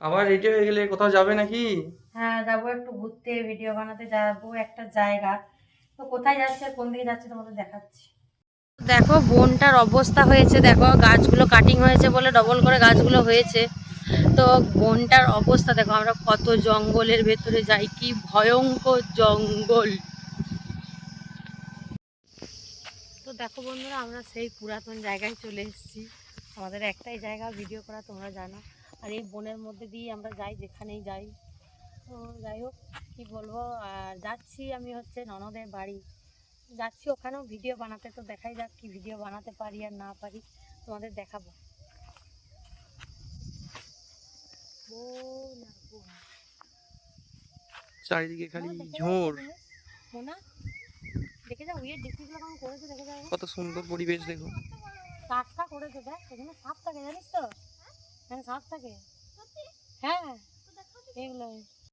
আবার রেডি হয়ে গেলে কোথাও যাবে নাকি? হ্যাঁ, যাবো একটু ঘুরতে, ভিডিও বানাতে যাবো একটা জায়গা। তো কোথায় যাচ্ছে, কোন দিকে যাচ্ছে তোমাদের দেখাচ্ছি। দেখো বনটার অবস্থা হয়েছে, দেখো গাছগুলো কাটিং হয়েছে বলে ডবল করে গাছগুলো হয়েছে। তো বনটার অবস্থা দেখো, আমরা কত জঙ্গলের ভেতরে যাই, কি ভয়ঙ্কর জঙ্গল। তো দেখো বন্ধুরা, আমরা সেই পুরাতন জায়গায় চলে এসেছি। আমাদের একটাই জায়গা ভিডিও করা, তোমরা জানো। আর এই বনের মধ্যে দিয়ে আমরা যাই, যেখানেই যাই। তো যাই হোক, কী বলবো, আর যাচ্ছি আমি হচ্ছে ননদের বাড়ি, যাচ্ছি ওখানেও ভিডিও বানাতে। তো দেখাই যাক কি ভিডিও বানাতে পারি আর না পারি, তোমাদের দেখাবো। চারিদিকে খালি ঝোর। মোনা দেখে যাও, ইয়ে ডিসিগুলো কেমন করেছে দেখে যাও, কত সুন্দর পরিবেশ দেখো। টাটকা করেছে দেখ, এখানে সাপ থাকে জানিস তো, এখানে সাপ থাকে। হ্যাঁ